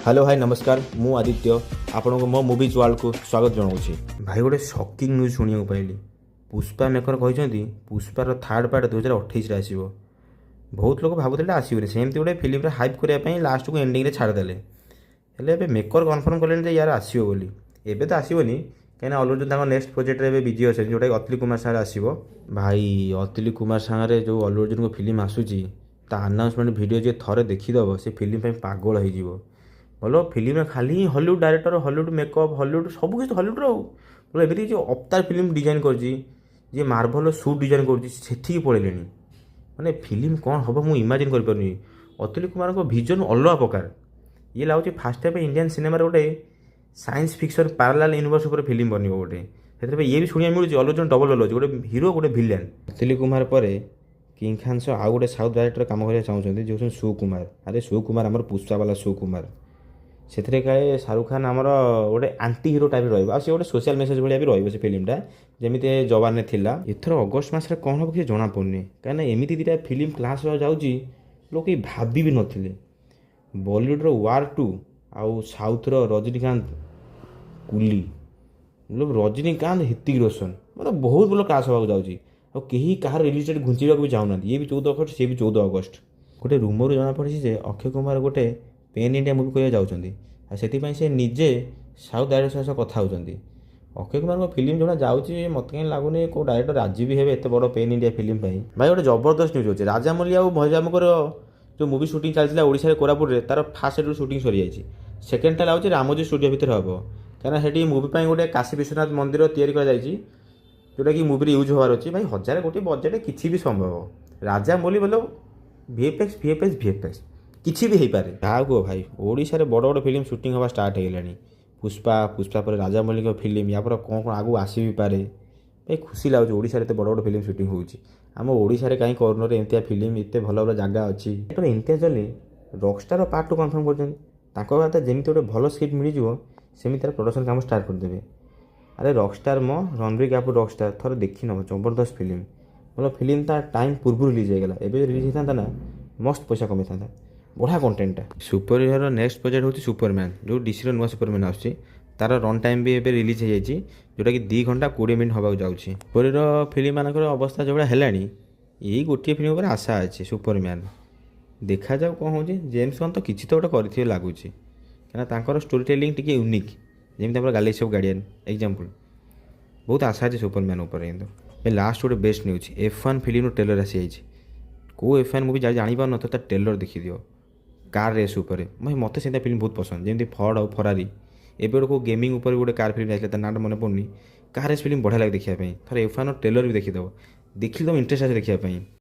hello भाई नमस्कार मु आदित्य आपण को मो मूवीज वर्ल्ड को स्वागत जनाऊँगी भाई गोटे शॉकिंग न्यूज शुणा पाइली पुष्पा मेकर कहते पुष्पार थर्ड पार्ट 2028 आसो बहुत लोग भावुले आसोनी सेमती गोटे फिल्म हाइप करने लास्ट को एंडिंग छाड़देले हेल्ले मेकर कन्फर्म कले यार आसो बोली एबे तो आसोनी कहीं अर्जुन नेक्स्ट प्रोजेक्ट में बिजी अच्छे जोटा अतुल कुमार सागर आसो भाई अतुल कुमार सागर जो अर्जुन को फिल्म आसूसी आनाउंसमेंट वीडियो जी थे देखीदब से फिल्म पागल हो भल फिल्म खाली Hollywood director Hollywood makeup Hollywood सबकिछ हॉलीवुड बोलो एमती जो अवतार फिल्म डिजाइन कर मार्बल सुट डिजाइन कर पड़े माने फिल्म कौन हम मुझे इमाजिन करपारे अतुल कुमार को विजन अलग प्रकार ये लगुच फास्ट टाइम इंडियन सिनेमा गोटे साइंस फिक्शन पैरालाल यूनिवर्स उपर फिल्म बन गोटे से ये भी शुणा मिलूँ अर्जुन डबल रोल गोटे हिरो गोटे भिलेन अतुल कुमार पर किंग खान सह आउ गोटे साउथ डायरेक्टर काम करने चाहते जो सुकुमार अरे सुकुमार आम पुष्पा वाला सुकुमार से काले शाहरुख खान आमर गोटे आंटी हिरो टाइप रही गोटे सोशल मेसेज भाया भी रही फिल्मटा जमी जवान में थिला एथर अगस्ट मसरे कौन हम किसी जना पड़नी कहीं एमती दुटा फिल्म क्लास जाऊँगी लोग कहीं भाभी भी नथिले बॉलीवुड वार 2 आउ साउथ रजनीकांत कुली मतलब रजनीकांत हितिक रोशन मतलब बहुत भल क्लास होगा जाऊँगी और कहीं कहार रिलीज डेट घुंचेगा भी चाहूना ये भी 14 अगस्त सी भी 14 अगस्त गोटे रूमर जना पड़ी जे अक्षय कुमार गोटे पेन इंडिया मुवी करा जाऊँच से निजे साउथ डायरेक्टर सह कथा होती अक्षय कुमार को फिल्म जो जाऊँगी मत कहीं लगुनि कौ डायरेक्टर राजी भी हे एत बड़ पेन इंडिया फिल्म भाई गोटे जबरदस्त न्यूज अच्छे राजामौली और भैजामकर जो मुवी सुटिंग चलता ओडिशा कोरापुट में तार फास्ट शेड्यूल सुटिंग सरी जाइए सेकेंडटा लगुच रामोजी स्टूडियो भितर हम कहीं से मुवी गोटे काशी विश्वनाथ मंदिर या जोटा कि मुवी यूज होवार अच्छी भाई 1000 कोटी बजेट किसी भी संभव राजामौली बोलो वीएफएक्स किसी भी हो पारे क्या कह भाई ओडिशा रे बड़ बड़ फिल्म सुटिंग हवा स्टार्ट हो गलानी पुष्पा पर राजामौली फिल्म या पर कौन कौन आगू आसी भी पारे भाई खुशी लगुच ओडिशा रे बड़ बड़ फिल्म सुटिंग होउची आम ओडिशा रे कहीं कर्नर एमतिया फिल्म एत भल भल जगह अच्छी Imtiaz Ali Rockstar part 2 confirm कर जमी गोटे भल स्क्रिप्ट मिल सेमती तार प्रोडक्शन काम स्टार्ट करदे अरे रॉकस्टार मो रणबीर कपूर रॉकस्टार थोड़े देखी नब जबरदस्त फिल्म मतलब फिल्म ता टाइम पूर्व रिलीज होगा एवं रिलीज होता ना मस्त पैसा कमी था बढ़िया कंटेंटा सुपर हिरो नेक्स्ट प्रोजेक्ट हूँ सुपरमैन जो डीसी नुआ सुपरमैन आसूँ तार रन टाइम भी एवं रिलीज हो जाए जोटा कि 2 घंटा 20 मिनट होगा जाऊँगी सुपर हिरो फिल्म मानकर अवस्था जो भाई है यही गोटे फिल्म पर आशा अच्छे सुपरमैन देखा जाऊ कौन हो जेम्स बॉन्ड तो किसी तो गोटे कर लगुच कहीं स्टोरी टेलिंग टी यूनिक जमी गैलेक्सी ऑफ गार्डियन एग्जांपल बहुत आशा अच्छे सुपरमैन उपर किंतु लास्ट गोटे best news F1 film trailer आसी जाइए कौ F1 मुवी जापार न तो ट्रेलर देखीदि कार रेस उपर भाई मत से फिल्म बहुत पसंद जमी फर्ड और फरारी एवं गोटे गेमिंग उपर गोटे कार फिल्म जाता ना मन पड़नी कार रेस फिल्म बढ़िया लगे देखापी थोड़ा F1 ट्रेलर भी देखीद देखीद इंटरेस्ट अच्छे देखापी